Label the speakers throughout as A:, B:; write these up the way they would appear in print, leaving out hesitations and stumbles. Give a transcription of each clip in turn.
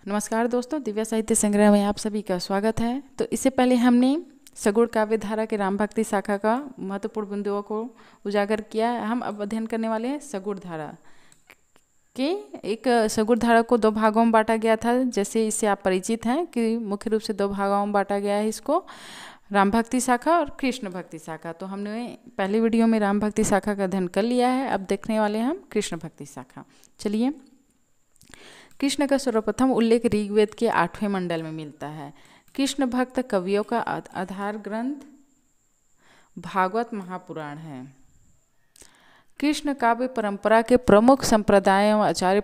A: नमस्कार दोस्तों, दिव्या साहित्य संग्रह में आप सभी का स्वागत है। तो इससे पहले हमने सगुण काव्य धारा के राम भक्ति शाखा का महत्वपूर्ण बिंदुओं को उजागर किया है। हम अब अध्ययन करने वाले हैं सगुण धारा के। एक सगुण धारा को दो भागों में बांटा गया था, जैसे इससे आप परिचित हैं कि मुख्य रूप से दो भागों में बांटा गया है इसको, राम भक्ति शाखा और कृष्ण भक्ति शाखा। तो हमने पहले वीडियो में राम भक्ति शाखा का अध्ययन कर लिया है, अब देखने वाले हैं हम कृष्ण भक्ति शाखा। चलिए, कृष्ण का सर्वप्रथम उल्लेख ऋग्वेद के 8वें मंडल में मिलता है। कृष्ण भक्त कवियों का आधार ग्रंथ भागवत महापुराण है। कृष्ण काव्य परंपरा के प्रमुख संप्रदायों व आचार्य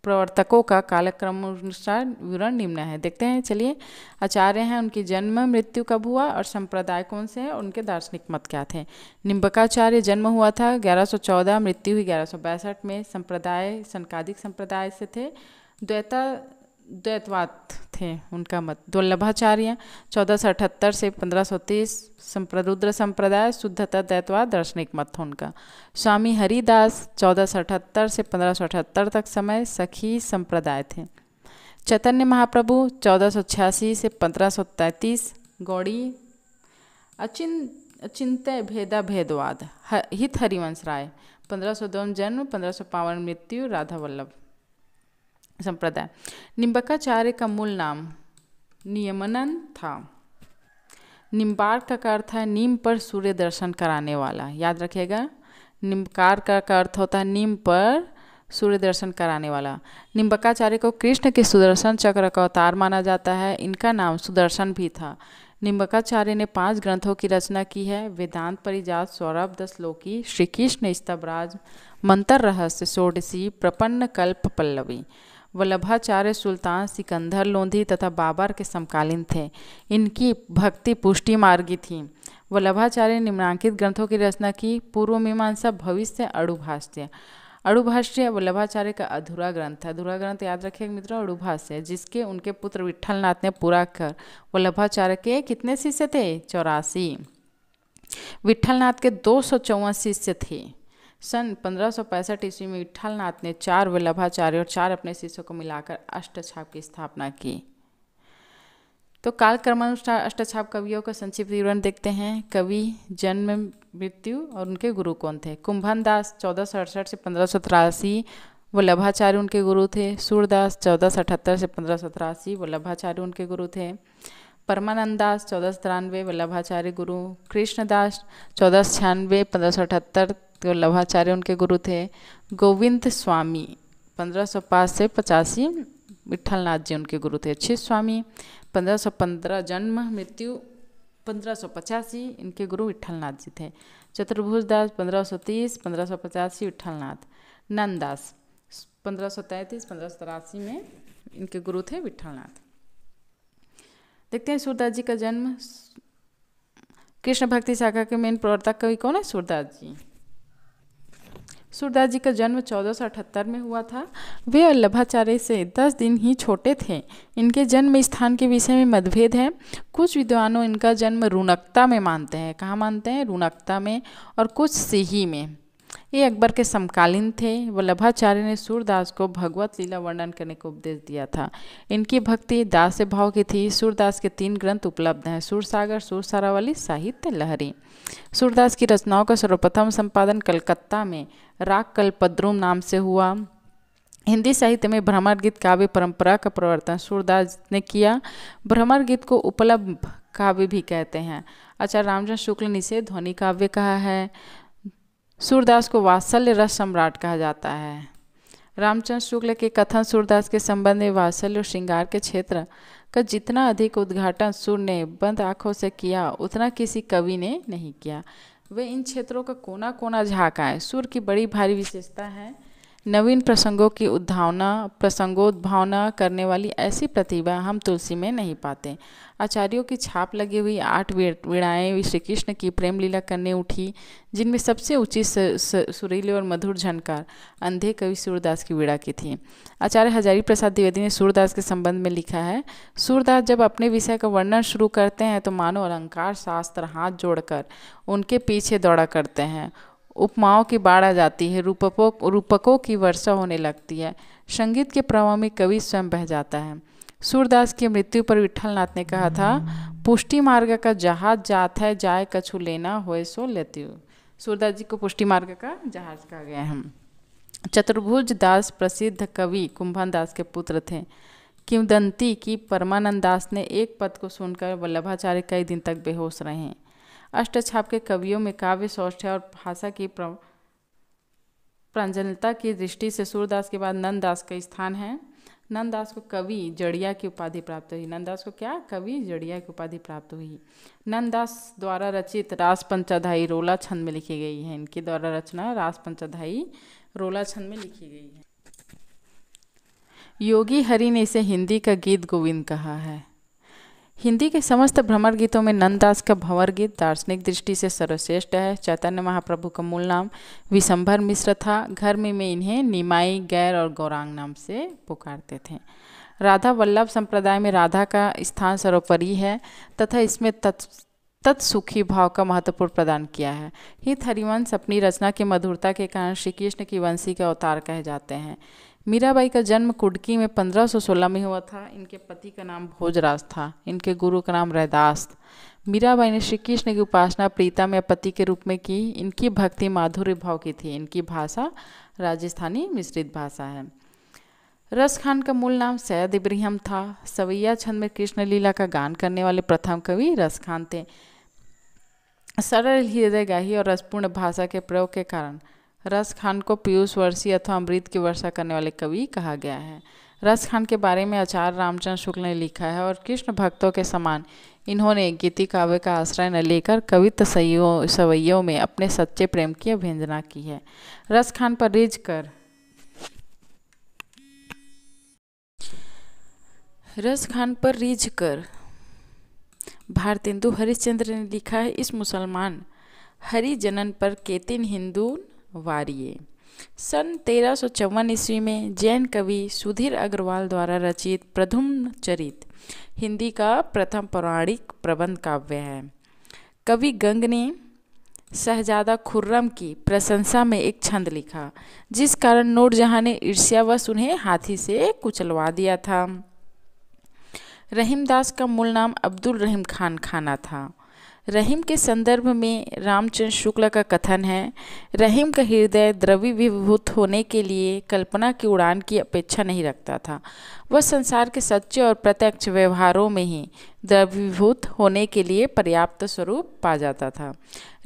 A: प्रवर्तकों का कालक्रमानुसार विवरण निम्न है। देखते हैं, चलिए। आचार्य हैं, उनकी जन्म मृत्यु कब हुआ और संप्रदाय कौन से हैं और उनके दार्शनिक मत क्या थे। निम्बकाचार्य जन्म हुआ था 1114, मृत्यु हुई 1162 में। संप्रदाय सनकादिक संप्रदाय से थे, द्वैतवाद थे उनका मत। दुर्लभाचार्य 1478 से 1530, संप्ररुद्र संप्रदाय शुद्धतः द्वैतवाद दार्शनिक मत था उनका। स्वामी हरिदास 1478 से 1578 तक समय सखी संप्रदाय थे। चैतन्य महाप्रभु 1486 से 1533, गौड़ी अचिंत्य भेदा भेदवाद। हित हरिवंश राय 1502 जन्म 1552 मृत्यु, राधा वल्लभ संप्रदाय। निम्बकाचार्य का मूल नाम नियमनन था। निम्बार्क का अर्थ है नीम पर सूर्य दर्शन कराने वाला, याद रखिएगा। निम्बकार का अर्थ होता है नीम पर सूर्य दर्शन कराने वाला। निम्बकाचार्य को कृष्ण के सुदर्शन चक्र का अवतार माना जाता है। इनका नाम सुदर्शन भी था। निम्बकाचार्य ने 5 ग्रंथों की रचना की है: वेदांत परिजात, सौरभ, दशलोकी, श्री कृष्ण स्तवराज, मंत्र रहस्य, षोडशी, प्रपन्न कल्प पल्लवी। वल्लभाचार्य सुल्तान सिकंदर लोधी तथा बाबर के समकालीन थे। इनकी भक्ति पुष्टि मार्गी थी। वल्लभाचार्य ने निम्नांकित ग्रंथों की रचना की: पूर्व मीमांसा, भविष्य, अड़ुभाष्य। अड़ुभाष्य वल्लभाचार्य का अधूरा ग्रंथ है। अधूरा ग्रंथ याद रखिएगा मित्रों, अड़ुभाष्य, जिसके उनके पुत्र विट्ठलनाथ ने पूरा कर। वल्लभाचार्य के कितने शिष्य थे? 84। विट्ठलनाथ के 254 शिष्य थे। सन 1565 ईस्वी में विट्ठलनाथ ने 4 वल्लभाचार्य और 4 अपने शिष्यों को मिलाकर अष्टछाप की स्थापना की। तो कालक्रमानुसार अष्टछाप कवियों का संक्षिप्त विवरण देखते हैं। कवि, जन्म, मृत्यु और उनके गुरु कौन थे। कुंभन दास 1468 से 1583, वल्लभाचार्य उनके गुरु थे। सूरदास 1478 से 1583, वल्लभाचार्य उनके गुरु थे। परमानंद दास 1493, वल्लभाचार्य गुरु। कृष्णदास 1496, 1578, वल्लभाचार्य उनके गुरु थे। गोविंद स्वामी 1505 से 85, विट्ठलनाथ जी उनके गुरु थे। अच्युत स्वामी 1515 जन्म, मृत्यु 1585, इनके गुरु विट्ठलनाथ जी थे। चतुर्भुज दास 1530, 1585, विट्ठलनाथ। नंददास 1533, 1583 में इनके गुरु थे विट्ठलनाथ। देखते हैं सूरदास जी का जन्म। कृष्ण भक्ति शाखा के मेन प्रवर्तक कवि कौन है? सूरदास जी। सूरदास जी का जन्म 1478 में हुआ था। वे वल्लभाचार्य से 10 दिन ही छोटे थे। इनके जन्म स्थान के विषय में मतभेद है। कुछ विद्वानों इनका जन्म रुणकता में मानते हैं। कहाँ मानते हैं? रुणकता में। और कुछ सिही में। ये अकबर के समकालीन थे। वल्लभाचार्य ने सूरदास को भगवत लीला वर्णन करने का उपदेश दिया था। इनकी भक्ति दास्य भाव की थी। सूरदास के 3 ग्रंथ उपलब्ध हैं: सूरसागर, सूरसारावली, साहित्य लहरी। सूरदास की रचनाओं का सर्वप्रथम संपादन कलकत्ता में राग कल्पद्रुम नाम से हुआ। हिंदी साहित्य में भ्रमर गीत काव्य परंपरा का प्रवर्तन सूरदास ने किया। भ्रमर गीत को उपलब्ध काव्य भी कहते हैं। आचार्य रामचंद्र शुक्ल ने इसे ध्वनि काव्य कहा है। सूरदास को वात्सल्य रस सम्राट कहा जाता है। रामचंद्र शुक्ल के कथन सूरदास के संबंध में वात्सल्य और श्रृंगार के क्षेत्र का जितना अधिक उद्घाटन सूर ने बंद आँखों से किया, उतना किसी कवि ने नहीं किया। वे इन क्षेत्रों का कोना कोना झाँका है। सूर की बड़ी भारी विशेषता है नवीन प्रसंगों की प्रसंगोद्भावना करने वाली ऐसी प्रतिभा हम तुलसी में नहीं पाते। आचार्यों की छाप लगी हुई 8 वीणाएँ श्री कृष्ण की प्रेम लीला करने उठी, जिनमें सबसे ऊंची सुरीली और मधुर झनकार अंधे कवि सूरदास की वीणा की थी। आचार्य हजारी प्रसाद द्विवेदी ने सूरदास के संबंध में लिखा है: सूरदास जब अपने विषय का वर्णन शुरू करते हैं तो मानो अलंकार शास्त्र हाथ जोड़कर उनके पीछे दौड़ा करते हैं। उपमाओं की बाढ़ आ जाती है, रूपकों की वर्षा होने लगती है। संगीत के प्रवाह में कवि स्वयं बह जाता है। सूरदास की मृत्यु पर विट्ठलनाथ ने कहा था, पुष्टि मार्ग का जहाज जात है, जाए कछु लेना होए सो लेती। सूरदास जी को पुष्टि मार्ग का जहाज कहा गया है। चतुर्भुज दास प्रसिद्ध कवि कुंभन दास के पुत्र थे। किंवदंती की परमानंद दास ने एक पद को सुनकर वल्लभाचार्य कई दिन तक बेहोश रहे। अष्टछाप के कवियों में काव्य सौष्ठव और भाषा की प्रांजलता की दृष्टि से सूरदास के बाद नंददास का स्थान है। नंददास को कवि जड़िया की उपाधि प्राप्त हुई। नंददास को क्या? कवि जड़िया की उपाधि प्राप्त हुई। नंददास द्वारा रचित रास पंचाध्यायी रोला छंद में लिखी गई है। इनके द्वारा रचना रास पंचाध्यायी रोला छंद में लिखी गई है। योगी हरि ने इसे हिंदी का गीत गोविंद कहा है। हिंदी के समस्त भ्रमर गीतों में नंददास का भंवर गीत दार्शनिक दृष्टि से सर्वश्रेष्ठ है। चैतन्य महाप्रभु का मूल नाम विशंभर मिश्र था। घर में इन्हें निमाई, गैर और गौरांग नाम से पुकारते थे। राधा वल्लभ संप्रदाय में राधा का स्थान सर्वोपरि है तथा इसमें तत्सुखी भाव का महत्वपूर्ण प्रदान किया है। हित हरिवंश अपनी रचना की मधुरता के कारण श्री कृष्ण की वंशी के अवतार कहे जाते हैं। मीराबाई का जन्म कुडकी में 1516 में हुआ था। इनके पति का नाम भोजराज था। इनके गुरु का नाम रैदास। मीराबाई ने श्री कृष्ण की उपासना प्रीता में पति के रूप में की। इनकी भक्ति माधुर्य भाव की थी। इनकी भाषा राजस्थानी मिश्रित भाषा है। रस खान का मूल नाम सैयद इब्राहिम था। सवैया छंद में कृष्ण लीला का गान करने वाले प्रथम कवि रस खान थे। सरल हृदयगाही और रसपूर्ण भाषा के प्रयोग के कारण रस खान को पीयूष वर्षी अथवा अमृत की वर्षा करने वाले कवि कहा गया है। रस खान के बारे में आचार्य रामचंद्र शुक्ल ने लिखा है और कृष्ण भक्तों के समान इन्होंने गीति काव्य का आश्रय न लेकर कवित्व सवैयों में अपने सच्चे प्रेम की अभिव्यंजना की है। रस खान पर रीझ कर भारतेंदु हरिश्चंद्र ने लिखा है, इस मुसलमान हरिजनन पर केतिन हिंदू वारिये। सन 1354 ईस्वी में जैन कवि सुधीर अग्रवाल द्वारा रचित प्रद्युम्न चरित हिंदी का प्रथम पौराणिक प्रबंध काव्य है। कवि गंग ने शहजादा खुर्रम की प्रशंसा में एक छंद लिखा, जिस कारण नूरजहां ने ईर्ष्यावश उन्हें हाथी से कुचलवा दिया था। रहीमदास का मूल नाम अब्दुल रहीम खान खाना था। रहीम के संदर्भ में रामचंद्र शुक्ल का कथन है, रहीम का हृदय द्रवीभूत होने के लिए कल्पना की उड़ान की अपेक्षा नहीं रखता था। वह संसार के सच्चे और प्रत्यक्ष व्यवहारों में ही द्रवीभूत होने के लिए पर्याप्त स्वरूप पा जाता था।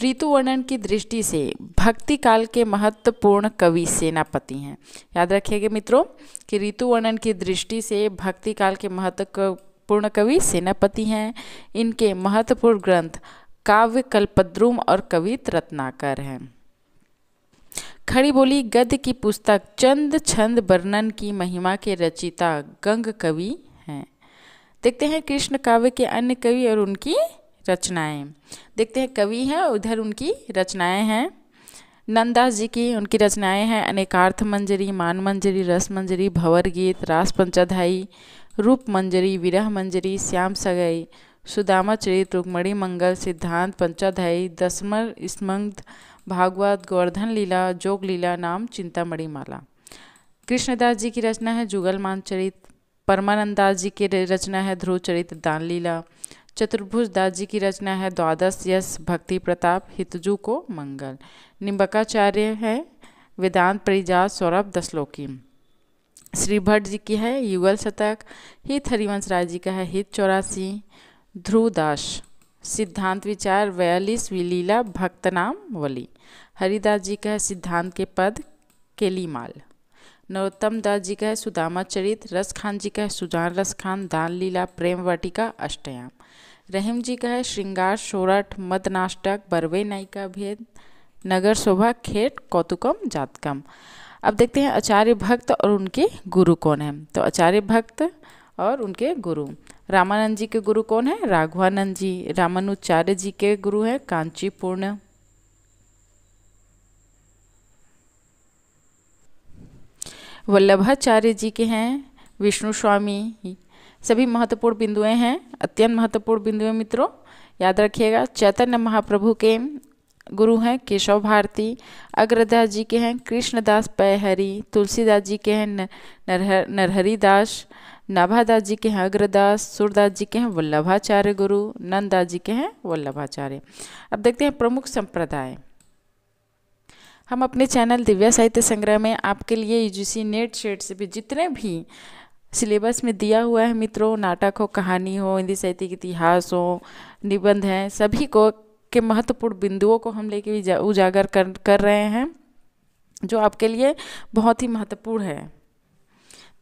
A: ऋतु वर्णन की दृष्टि से भक्ति काल के महत्वपूर्ण कवि सेनापति हैं। याद रखिएगा मित्रों कि ऋतु वर्णन की दृष्टि से भक्ति काल के महत्वपूर्ण कवि सेनापति हैं। इनके महत्वपूर्ण ग्रंथ काव्य कल्पद्रुम और कवित रत्नाकर हैं। खड़ी बोली गद्य की पुस्तक चंद छंद वर्णन की महिमा के रचिता गंग कवि हैं। देखते हैं कृष्ण काव्य के अन्य कवि और उनकी रचनाएं। देखते हैं कवि हैं, उधर उनकी रचनाएं हैं। नंददास जी की उनकी रचनाएं हैं अनेकार्थ मंजरी, मान मंजरी, रस मंजरी, भंवर गीत, रास पंचाध्यायी, रूप मंजरी, विरह मंजरी, श्याम सगाई, सुदामा चरित, रुक्मणी मंगल, सिद्धांत पंचाध्यायी, दशमर स्मग्ध, भागवत, गोवर्धन लीला, जोग लीला, नाम चिंतामणि माला। कृष्णदास जी की रचना है जुगलमान चरित। परमानंद दास जी की रचना है ध्रुव चरित, दान लीला। चतुर्भुज दास जी की रचना है द्वादश यश, भक्ति प्रताप, हितजू को मंगल। निम्बकाचार्य है वेदांत परिजात, सौरभ दशलोकी। श्री भट्ट जी की है युगल शतक। हित हरिवंश राय जी का है हित 84। ध्रुवदास सिद्धांत विचार 42, लीला भक्तनाम वली। हरिदास जी का है सिद्धांत के पद, केलीमाल। नरोत्तम दास जी का है सुदामा चरित। रस खान जी का है सुजान रस खान, दान लीला, प्रेम वाटिका, अष्टयाम। रहीम जी का है श्रृंगार सोरठ, मदनाष्टक, बरवे नायिका भेद, नगर शोभा, खेट, कौतुकम, जातकम। अब देखते हैं आचार्य भक्त और उनके गुरु कौन हैं। तो आचार्य भक्त और उनके गुरु, रामानंद जी के गुरु कौन है? राघवानंद जी। रामानुचार्य जी के गुरु हैं कांचीपूर्ण। वल्लभाचार्य जी के हैं विष्णु स्वामी। सभी महत्वपूर्ण बिंदुएं हैं, अत्यंत महत्वपूर्ण बिंदुएं मित्रों, याद रखिएगा। चैतन्य महाप्रभु के गुरु हैं केशव भारती। अग्रदास जी के हैं कृष्णदास पैहरी। तुलसीदास जी के हैं नरहरि दास। नाभादास जी के हैं अग्रदास। सूरदास जी के हैं वल्लभाचार्य गुरु। नंददास जी के हैं वल्लभाचार्य। अब देखते हैं प्रमुख संप्रदाय। हम अपने चैनल दिव्या साहित्य संग्रह में आपके लिए यूजीसी नेट शेट से भी जितने भी सिलेबस में दिया हुआ है मित्रों, नाटक हो, कहानी हो, हिंदी साहित्य के इतिहास हो, निबंध हैं, सभी को के महत्वपूर्ण बिंदुओं को हम लेके उजागर कर रहे हैं, जो आपके लिए बहुत ही महत्वपूर्ण है।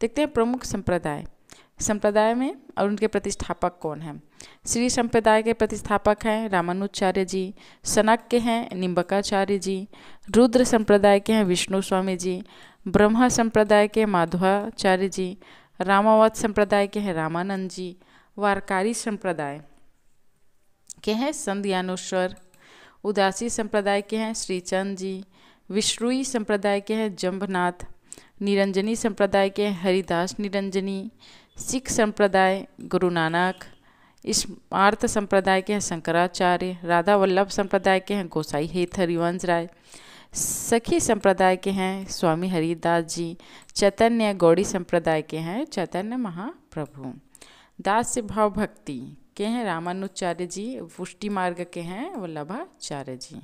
A: देखते हैं प्रमुख संप्रदाय। संप्रदाय में और उनके प्रतिष्ठापक कौन हैं। श्री संप्रदाय के प्रतिष्ठापक हैं रामानुजाचार्य जी। सनक के हैं निम्बकाचार्य जी। रुद्र संप्रदाय के हैं विष्णु स्वामी जी। ब्रह्म संप्रदाय के माधवाचार्य जी। रामावत संप्रदाय के हैं रामानंद जी। वारकारी संप्रदाय के हैं संत ज्ञानेश्वर। उदासी संप्रदाय के हैं श्रीचंद जी। विश्रुई संप्रदाय के हैं जम्बनाथ। निरंजनी संप्रदाय के हैं हरिदास निरंजनी। सिख संप्रदाय गुरु नानक। स्मार्त संप्रदाय के हैं शंकराचार्य। राधा वल्लभ संप्रदाय के हैं गोसाई हित हरिवंश राय। सखी संप्रदाय के हैं स्वामी हरिदास जी। चैतन्य गौड़ी संप्रदाय के हैं चैतन्य महाप्रभु। दास से भाव भक्ति के हैं रामानुजाचार्य जी। पुष्टि मार्ग के हैं वल्लभाचार्य जी।